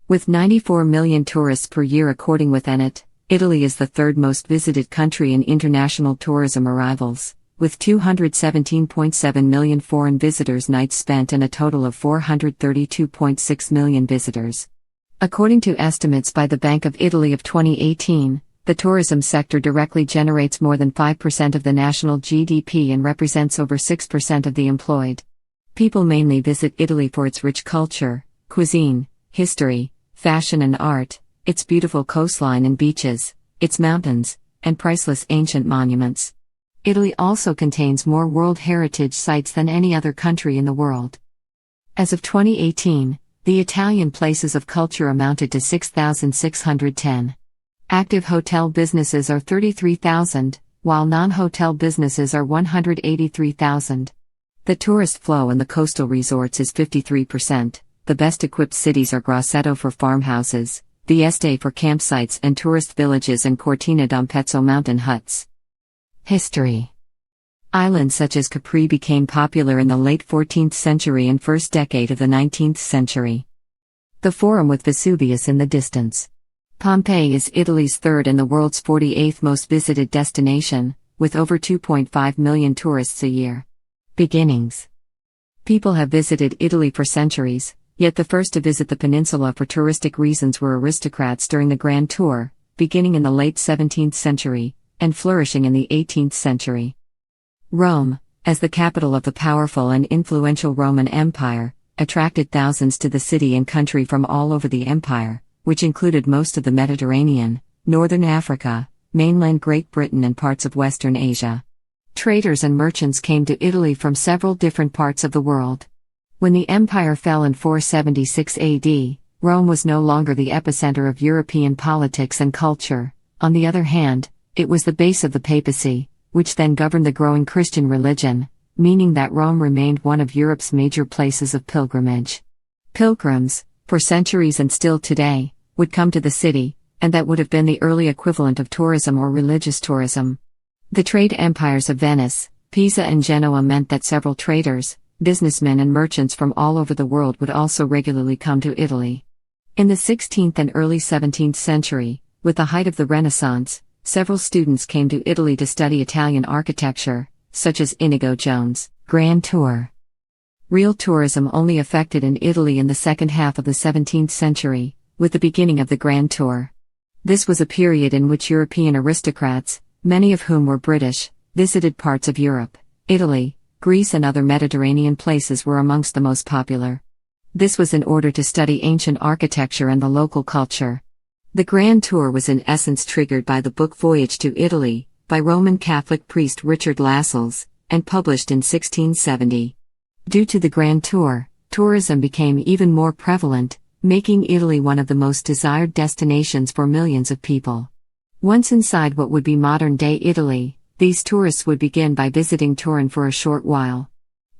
With 94 million tourists per year according with ENIT, Italy is the third most visited country in international tourism arrivals, with 217.7 million foreign visitors nights spent and a total of 432.6 million visitors. According to estimates by the Bank of Italy of 2018, the tourism sector directly generates more than 5% of the national GDP and represents over 6% of the employed. People mainly visit Italy for its rich culture, cuisine, history, fashion and art, its beautiful coastline and beaches, its mountains, and priceless ancient monuments. Italy also contains more World Heritage Sites than any other country in the world. As of 2018, the Italian places of culture amounted to 6,610. Active hotel businesses are 33,000, while non-hotel businesses are 183,000. The tourist flow in the coastal resorts is 53%. The best equipped cities are Grosseto for farmhouses, Vieste for campsites and tourist villages, and Cortina d'Ampezzo mountain huts. History. Islands such as Capri became popular in the late 14th century and first decade of the 19th century. The Forum with Vesuvius in the distance. Pompeii is Italy's third and the world's 48th most visited destination, with over 2.5 million tourists a year. Beginnings. People have visited Italy for centuries, yet the first to visit the peninsula for touristic reasons were aristocrats during the Grand Tour, beginning in the late 17th century, and flourishing in the 18th century. Rome, as the capital of the powerful and influential Roman Empire, attracted thousands to the city and country from all over the empire, which included most of the Mediterranean, northern Africa, mainland Great Britain and parts of Western Asia. Traders and merchants came to Italy from several different parts of the world. When the empire fell in 476 AD, Rome was no longer the epicenter of European politics and culture. On the other hand, it was the base of the papacy, which then governed the growing Christian religion, meaning that Rome remained one of Europe's major places of pilgrimage. Pilgrims, for centuries and still today, would come to the city, and that would have been the early equivalent of tourism or religious tourism. The trade empires of Venice, Pisa and Genoa meant that several traders, businessmen and merchants from all over the world would also regularly come to Italy. In the 16th and early 17th century, with the height of the Renaissance, several students came to Italy to study Italian architecture, such as Inigo Jones' Grand Tour. Real tourism only affected in Italy in the second half of the 17th century, with the beginning of the Grand Tour. This was a period in which European aristocrats, many of whom were British, visited parts of Europe. Italy, Greece and other Mediterranean places were amongst the most popular. This was in order to study ancient architecture and the local culture. The Grand Tour was in essence triggered by the book Voyage to Italy, by Roman Catholic priest Richard Lascelles, and published in 1670. Due to the Grand Tour, tourism became even more prevalent, making Italy one of the most desired destinations for millions of people. Once inside what would be modern-day Italy, these tourists would begin by visiting Turin for a short while.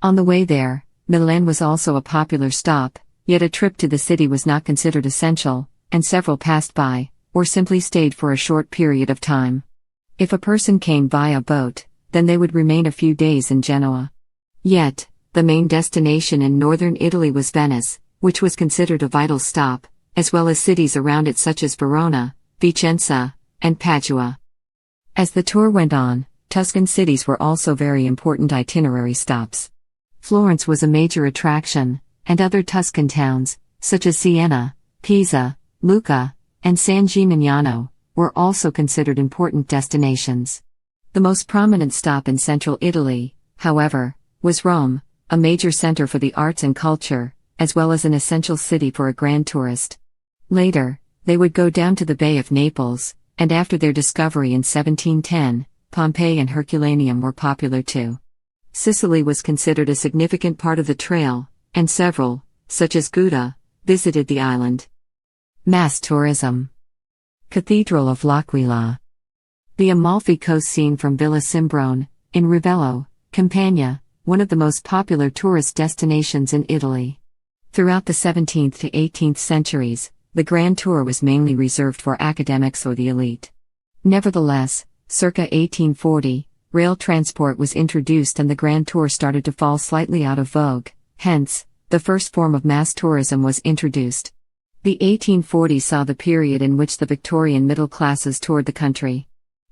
On the way there, Milan was also a popular stop, yet a trip to the city was not considered essential, and several passed by, or simply stayed for a short period of time. If a person came via boat, then they would remain a few days in Genoa. Yet, the main destination in northern Italy was Venice, which was considered a vital stop, as well as cities around it such as Verona, Vicenza, and Padua. As the tour went on, Tuscan cities were also very important itinerary stops. Florence was a major attraction, and other Tuscan towns, such as Siena, Pisa, Lucca, and San Gimignano, were also considered important destinations. The most prominent stop in central Italy, however, was Rome, a major center for the arts and culture, as well as an essential city for a grand tourist. Later, they would go down to the Bay of Naples, and after their discovery in 1710, Pompeii and Herculaneum were popular too. Sicily was considered a significant part of the trail, and several, such as Gouda, visited the island. Mass tourism. Cathedral of L'Aquila. The Amalfi Coast seen from Villa Simbrone, in Ravello, Campania, one of the most popular tourist destinations in Italy. Throughout the 17th to 18th centuries, the Grand Tour was mainly reserved for academics or the elite. Nevertheless, circa 1840, rail transport was introduced and the Grand Tour started to fall slightly out of vogue, hence, the first form of mass tourism was introduced. The 1840s saw the period in which the Victorian middle classes toured the country.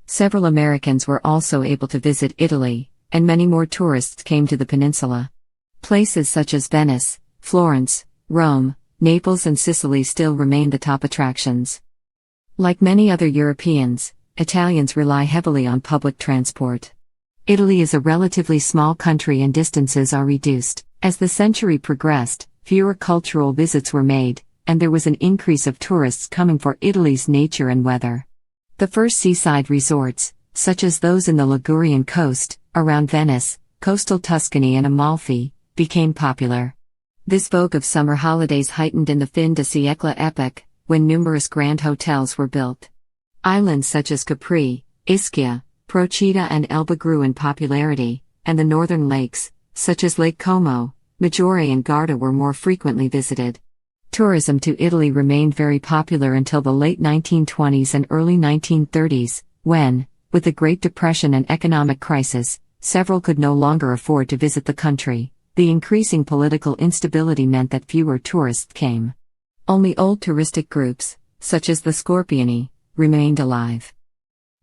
Several Americans were also able to visit Italy, and many more tourists came to the peninsula. Places such as Venice, Florence, Rome, Naples and Sicily still remain the top attractions. Like many other Europeans, Italians rely heavily on public transport. Italy is a relatively small country and distances are reduced. As the century progressed, fewer cultural visits were made, and there was an increase of tourists coming for Italy's nature and weather. The first seaside resorts, such as those in the Ligurian coast, around Venice, coastal Tuscany and Amalfi, became popular. This vogue of summer holidays heightened in the fin de siècle epoch, when numerous grand hotels were built. Islands such as Capri, Ischia, Procida and Elba grew in popularity, and the northern lakes, such as Lake Como, Maggiore and Garda were more frequently visited. Tourism to Italy remained very popular until the late 1920s and early 1930s, when, with the Great Depression and economic crisis, several could no longer afford to visit the country. The increasing political instability meant that fewer tourists came. Only old touristic groups, such as the Scorpioni, remained alive.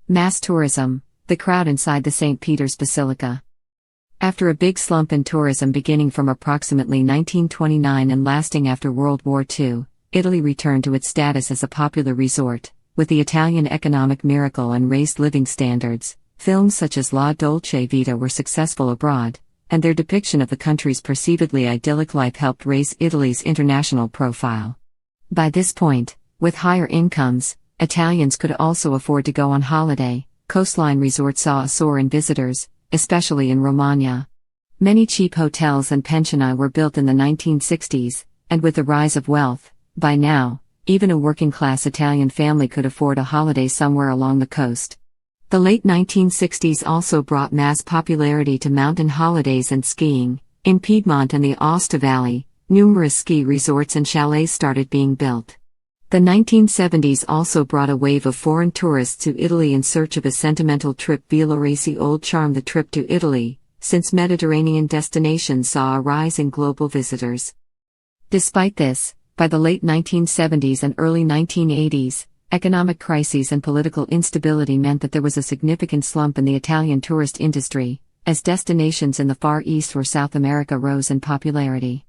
Mass tourism, the crowd inside the St. Peter's Basilica. After a big slump in tourism beginning from approximately 1929 and lasting after World War II, Italy returned to its status as a popular resort. With the Italian economic miracle and raised living standards, films such as La Dolce Vita were successful abroad, and their depiction of the country's perceivedly idyllic life helped raise Italy's international profile. By this point, with higher incomes, Italians could also afford to go on holiday. Coastline resorts saw a soar in visitors, especially in Romagna. Many cheap hotels and pensioni were built in the 1960s, and with the rise of wealth, by now, even a working-class Italian family could afford a holiday somewhere along the coast. The late 1960s also brought mass popularity to mountain holidays and skiing. In Piedmont and the Aosta Valley, numerous ski resorts and chalets started being built. The 1970s also brought a wave of foreign tourists to Italy in search of a sentimental trip. Villoresi old charm the trip to Italy, since Mediterranean destinations saw a rise in global visitors. Despite this, by the late 1970s and early 1980s, economic crises and political instability meant that there was a significant slump in the Italian tourist industry, as destinations in the Far East or South America rose in popularity.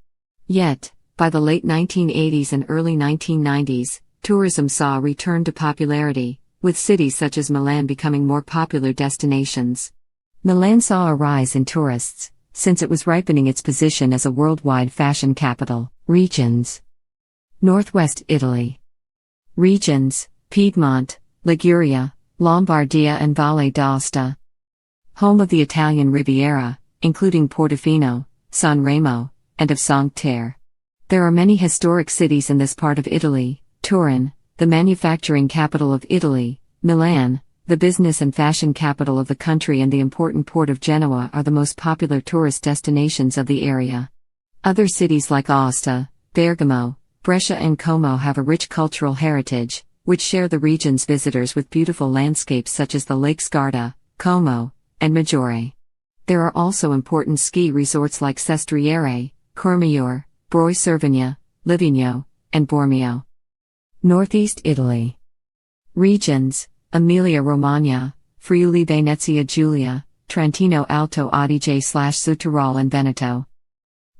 Yet, by the late 1980s and early 1990s, tourism saw a return to popularity, with cities such as Milan becoming more popular destinations. Milan saw a rise in tourists, since it was ripening its position as a worldwide fashion capital. Regions: Northwest Italy. Regions: Piedmont, Liguria, Lombardia and Valle d'Aosta. Home of the Italian Riviera, including Portofino, San Remo, and of Cinque Terre. There are many historic cities in this part of Italy: Turin, the manufacturing capital of Italy; Milan, the business and fashion capital of the country; and the important port of Genoa are the most popular tourist destinations of the area. Other cities like Aosta, Bergamo, Brescia and Como have a rich cultural heritage, which share the region's visitors with beautiful landscapes such as the lakes Garda, Como, and Maggiore. There are also important ski resorts like Sestriere, Courmayeur, Broi Cervinia, Livigno, and Bormio. Northeast Italy. Regions: Emilia-Romagna, Friuli-Venezia Giulia, Trentino Alto Adige/Südtirol and Veneto.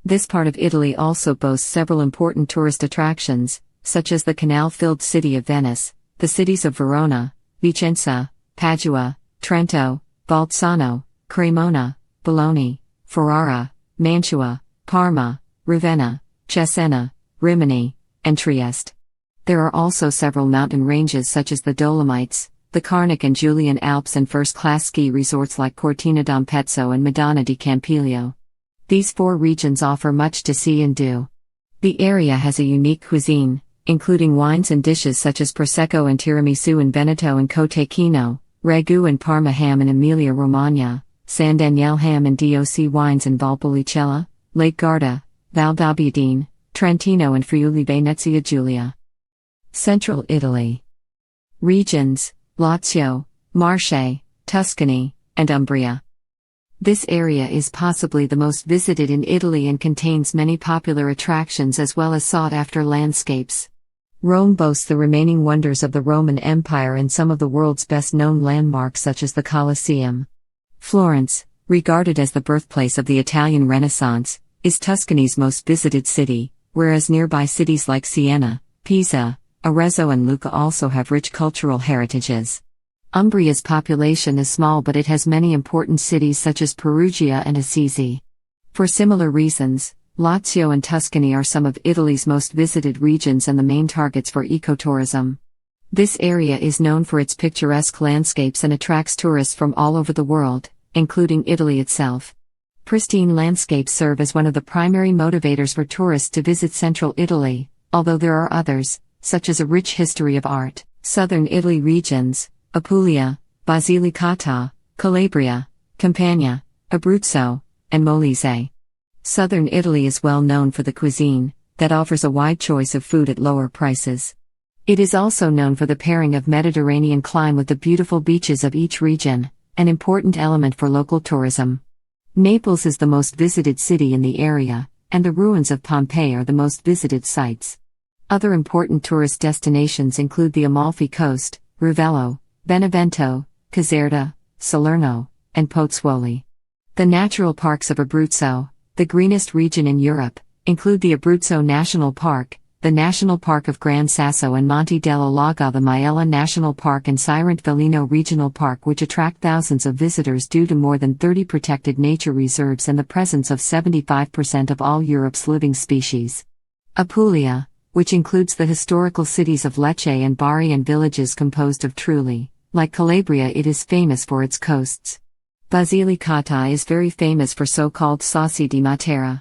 This part of Italy also boasts several important tourist attractions, such as the canal-filled city of Venice, the cities of Verona, Vicenza, Padua, Trento, Bolzano, Cremona, Bologna, Ferrara, Mantua, Parma, Ravenna, Cesena, Rimini, and Trieste. There are also several mountain ranges such as the Dolomites, the Carnic and Julian Alps, and first-class ski resorts like Cortina d'Ampezzo and Madonna di Campiglio. These four regions offer much to see and do. The area has a unique cuisine, including wines and dishes such as Prosecco and Tiramisu in Veneto and Cotechino, Ragu and Parma ham in Emilia-Romagna, San Daniele ham and DOC wines in Valpolicella, Lake Garda, Val d'Abiadene, Trentino and Friuli-Venezia Giulia. Central Italy. Regions: Lazio, Marche, Tuscany, and Umbria. This area is possibly the most visited in Italy and contains many popular attractions as well as sought-after landscapes. Rome boasts the remaining wonders of the Roman Empire and some of the world's best-known landmarks such as the Colosseum. Florence, regarded as the birthplace of the Italian Renaissance, is Tuscany's most visited city, whereas nearby cities like Siena, Pisa, Arezzo and Lucca also have rich cultural heritages. Umbria's population is small, but it has many important cities such as Perugia and Assisi. For similar reasons, Lazio and Tuscany are some of Italy's most visited regions and the main targets for ecotourism. This area is known for its picturesque landscapes and attracts tourists from all over the world, including Italy itself. Pristine landscapes serve as one of the primary motivators for tourists to visit central Italy, although there are others, such as a rich history of art. Southern Italy regions, Apulia, Basilicata, Calabria, Campania, Abruzzo, and Molise. Southern Italy is well known for the cuisine, that offers a wide choice of food at lower prices. It is also known for the pairing of Mediterranean clime with the beautiful beaches of each region, an important element for local tourism. Naples is the most visited city in the area, and the ruins of Pompeii are the most visited sites. Other important tourist destinations include the Amalfi Coast, Ravello, Benevento, Caserta, Salerno, and Pozzuoli. The natural parks of Abruzzo, the greenest region in Europe, include the Abruzzo National Park, the National Park of Gran Sasso and Monte della Laga, the Maiella National Park and Sirente Velino Regional Park, which attract thousands of visitors due to more than 30 protected nature reserves and the presence of 75% of all Europe's living species. Apulia, which includes the historical cities of Lecce and Bari and villages composed of trulli. Like Calabria, it is famous for its coasts. Basilicata is very famous for so-called sauci di Matera.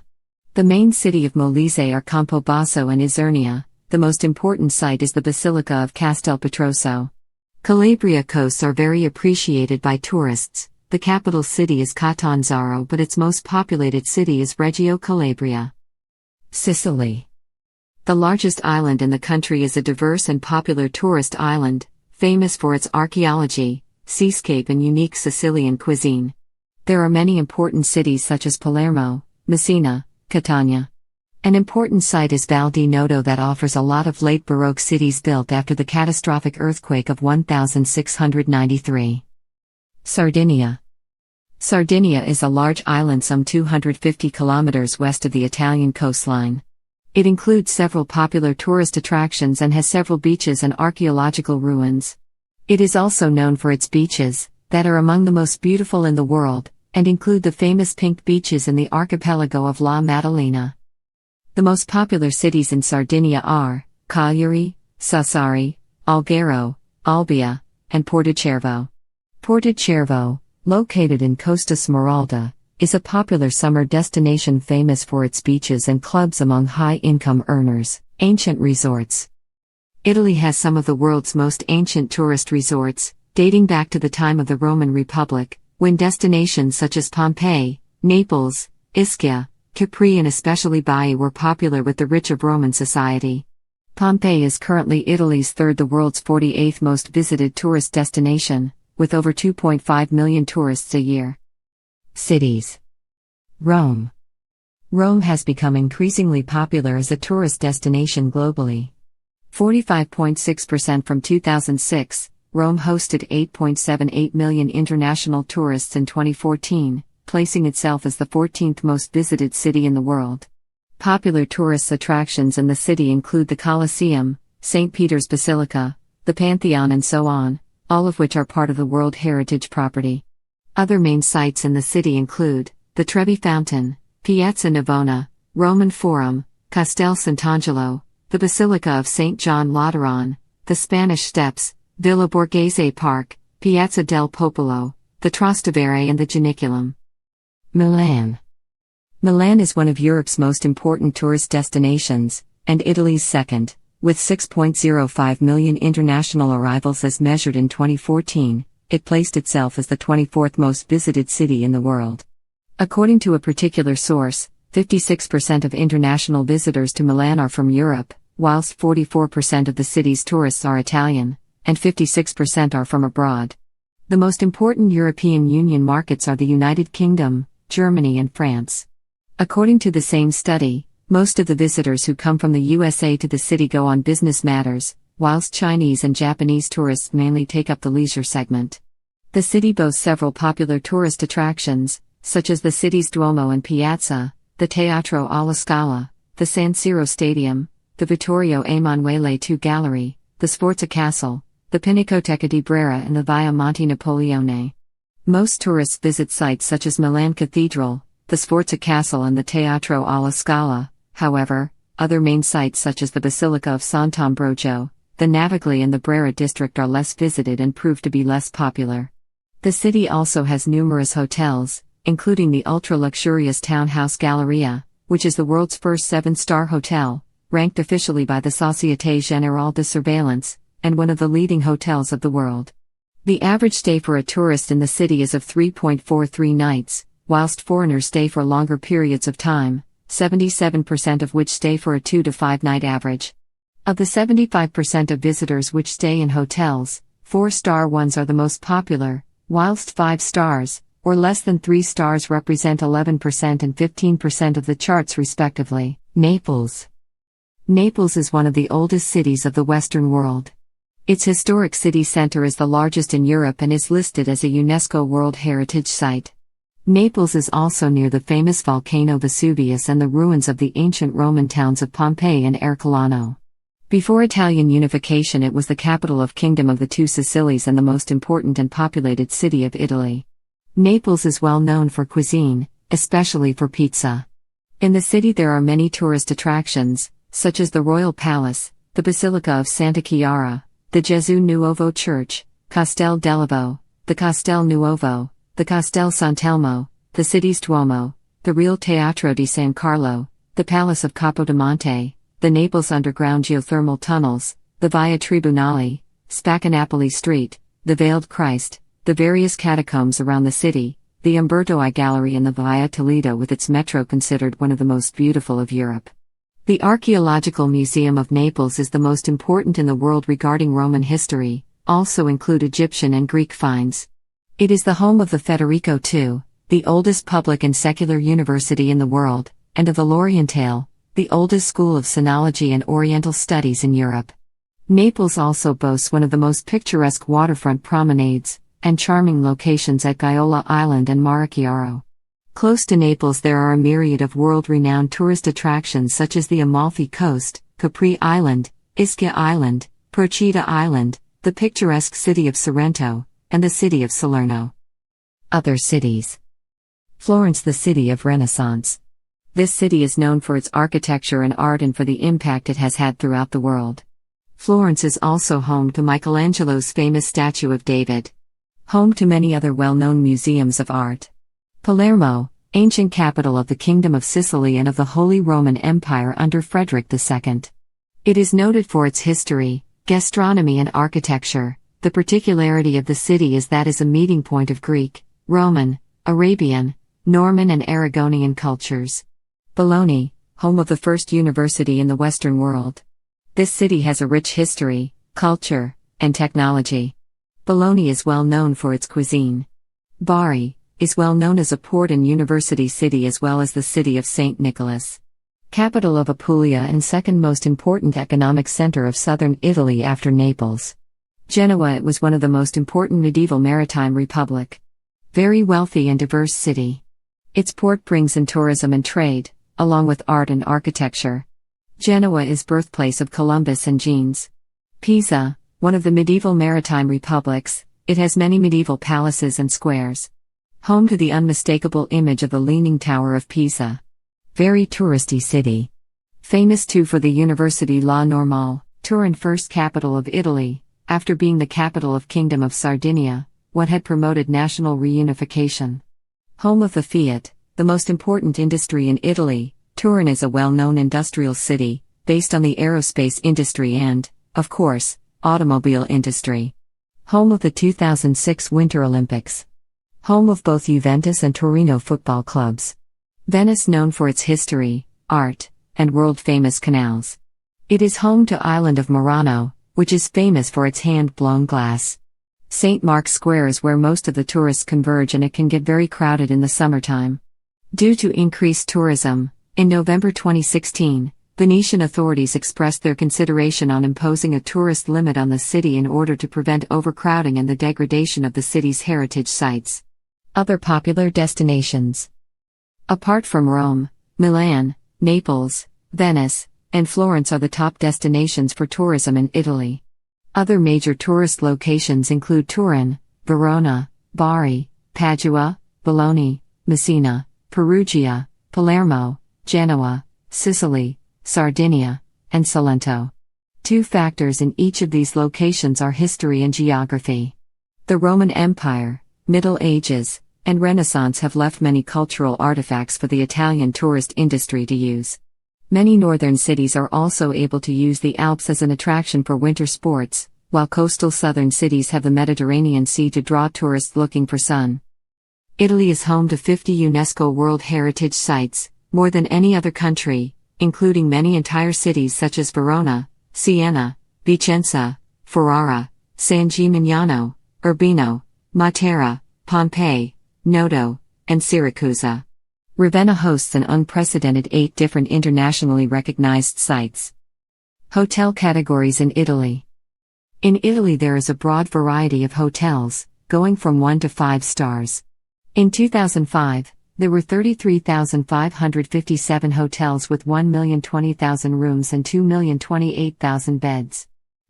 The main city of Molise are Campobasso and Isernia. The most important site is the Basilica of Castel Petroso. Calabria coasts are very appreciated by tourists. The capital city is Catanzaro, but its most populated city is Reggio Calabria. Sicily. The largest island in the country is a diverse and popular tourist island, famous for its archaeology, seascape and unique Sicilian cuisine. There are many important cities such as Palermo, Messina, Catania. An important site is Val di Noto that offers a lot of late Baroque cities built after the catastrophic earthquake of 1693. Sardinia. Sardinia is a large island some 250 kilometers west of the Italian coastline. It includes several popular tourist attractions and has several beaches and archaeological ruins. It is also known for its beaches, that are among the most beautiful in the world, and include the famous pink beaches in the archipelago of La Maddalena. The most popular cities in Sardinia are Cagliari, Sassari, Alghero, Olbia, and Portocervo. Portocervo, located in Costa Smeralda, is a popular summer destination famous for its beaches and clubs among high-income earners. Ancient resorts. Italy has some of the world's most ancient tourist resorts, dating back to the time of the Roman Republic, when destinations such as Pompeii, Naples, Ischia, Capri and especially Bari were popular with the rich of Roman society. Pompeii is currently Italy's third, the world's 48th most visited tourist destination, with over 2.5 million tourists a year. Cities. Rome. Rome has become increasingly popular as a tourist destination globally. 45.6% from 2006, Rome hosted 8.78 million international tourists in 2014, placing itself as the 14th most visited city in the world. Popular tourist attractions in the city include the Colosseum, St. Peter's Basilica, the Pantheon and so on, all of which are part of the World Heritage Property. Other main sites in the city include the Trevi Fountain, Piazza Navona, Roman Forum, Castel Sant'Angelo, the Basilica of St. John Lateran, the Spanish Steps, Villa Borghese Park, Piazza del Popolo, the Trastevere and the Janiculum. Milan. Milan is one of Europe's most important tourist destinations, and Italy's second, with 6.05 million international arrivals as measured in 2014, it placed itself as the 24th most visited city in the world. According to a particular source, 56% of international visitors to Milan are from Europe, whilst 44% of the city's tourists are Italian, and 56% are from abroad. The most important European Union markets are the United Kingdom, Germany and France. According to the same study, Most of the visitors who come from the USA to the city go on business matters, whilst Chinese and Japanese tourists mainly take up the leisure segment. The city boasts several popular tourist attractions, such as the city's Duomo and Piazza, the Teatro alla Scala, the San Siro Stadium, the Vittorio Emanuele II Gallery, the Sforza Castle, the Pinacoteca di Brera and the Via Monte Napoleone. Most tourists visit sites such as Milan Cathedral, the Sforza Castle and the Teatro alla Scala. However, other main sites such as the Basilica of Sant'Ambrogio, the Navigli and the Brera district are less visited and prove to be less popular. The city also has numerous hotels, including the ultra-luxurious townhouse Galleria, which is the world's first 7-star hotel, ranked officially by the Société Générale de Surveillance, and one of the leading hotels of the world. The average stay for a tourist in the city is of 3.43 nights, whilst foreigners stay for longer periods of time, 77% of which stay for a 2 to 5 night average. Of the 75% of visitors which stay in hotels, 4-star ones are the most popular, whilst 5 stars, or less than 3 stars represent 11% and 15% of the charts respectively. Naples. Naples is one of the oldest cities of the Western world. Its historic city center is the largest in Europe and is listed as a UNESCO World Heritage Site. Naples is also near the famous volcano Vesuvius and the ruins of the ancient Roman towns of Pompeii and Ercolano. Before Italian unification, it was the capital of Kingdom of the Two Sicilies and the most important and populated city of Italy. Naples is well known for cuisine, especially for pizza. In the city there are many tourist attractions, such as the Royal Palace, the Basilica of Santa Chiara, the Gesù Nuovo Church, Castel Dell'Avo, the Castel Nuovo, the Castel Sant'Elmo, the city's Duomo, the Real Teatro di San Carlo, the Palace of Capodimonte, the Naples underground geothermal tunnels, the Via Tribunali, Spaccanapoli Street, the Veiled Christ, the various catacombs around the city, the Umberto I Gallery and the Via Toledo with its metro considered one of the most beautiful of Europe. The Archaeological Museum of Naples is the most important in the world regarding Roman history, also include Egyptian and Greek finds. It is the home of the Federico II, the oldest public and secular university in the world, and of the L'Orientale, the oldest school of sinology and Oriental studies in Europe. Naples also boasts one of the most picturesque waterfront promenades, and charming locations at Gioia Island and Mare Chiaro. Close to Naples there are a myriad of world-renowned tourist attractions such as the Amalfi Coast, Capri Island, Ischia Island, Procida Island, the picturesque city of Sorrento, and the city of Salerno. Other cities. Florence, the city of Renaissance. This city is known for its architecture and art and for the impact it has had throughout the world. Florence is also home to Michelangelo's famous statue of David. Home to many other well-known museums of art. Palermo, ancient capital of the Kingdom of Sicily and of the Holy Roman Empire under Frederick II. It is noted for its history, gastronomy and architecture. The particularity of the city is that it is a meeting point of Greek, Roman, Arabian, Norman and Aragonian cultures. Bologna, home of the first university in the Western world. This city has a rich history, culture, and technology. Bologna is well known for its cuisine. Bari is well known as a port and university city as well as the city of St. Nicholas. Capital of Apulia and second most important economic center of southern Italy after Naples. Genoa, it was one of the most important medieval maritime republic. Very wealthy and diverse city. Its port brings in tourism and trade, along with art and architecture. Genoa is birthplace of Columbus and Jeans. Pisa, one of the medieval maritime republics, it has many medieval palaces and squares. Home to the unmistakable image of the Leaning Tower of Pisa. Very touristy city. Famous too for the University La Normale, Turin, first capital of Italy, after being the capital of Kingdom of Sardinia, what had promoted national reunification. Home of the Fiat, the most important industry in Italy. Turin is a well-known industrial city, based on the aerospace industry and, of course, automobile industry. Home of the 2006 Winter Olympics. Home of both Juventus and Torino football clubs. Venice, known for its history, art, and world-famous canals. It is home to island of Murano, which is famous for its hand-blown glass. St. Mark's Square is where most of the tourists converge and it can get very crowded in the summertime. Due to increased tourism, In November 2016, Venetian authorities expressed their consideration on imposing a tourist limit on the city in order to prevent overcrowding and the degradation of the city's heritage sites. Other popular destinations. Apart from Rome, Milan, Naples, Venice, and Florence are the top destinations for tourism in Italy. Other major tourist locations include Turin, Verona, Bari, Padua, Bologna, Messina, Perugia, Palermo, Genoa, Sicily, Sardinia, and Salento. Two factors in each of these locations are history and geography. The Roman Empire, Middle Ages, and Renaissance have left many cultural artifacts for the Italian tourist industry to use. Many northern cities are also able to use the Alps as an attraction for winter sports, while coastal southern cities have the Mediterranean Sea to draw tourists looking for sun. Italy is home to 50 UNESCO World Heritage Sites, more than any other country, including many entire cities such as Verona, Siena, Vicenza, Ferrara, San Gimignano, Urbino, Matera, Pompeii, Noto, and Syracuse. Ravenna hosts an unprecedented 8 different internationally recognized sites. Hotel categories in Italy. In Italy there is a broad variety of hotels, going from 1 to 5 stars. In 2005, there were 33,557 hotels with 1,020,000 rooms and 2,028,000 beds.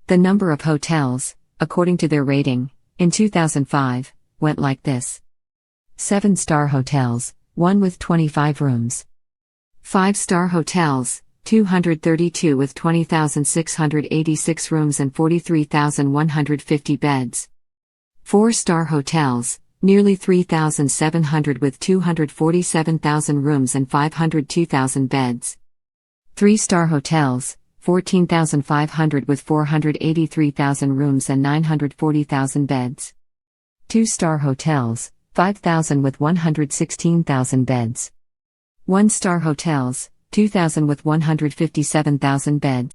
The number of hotels, according to their rating, in 2005, went like this. 7-star hotels, 1 with 25 rooms. 5-star hotels, 232 with 20,686 rooms and 43,150 beds. 4-star hotels, nearly 3,700 with 247,000 rooms and 502,000 beds. 3-star hotels, 14,500 with 483,000 rooms and 940,000 beds. 2-star hotels, 5,000 with 116,000 beds. 1-star hotels, 2,000 with 157,000 beds.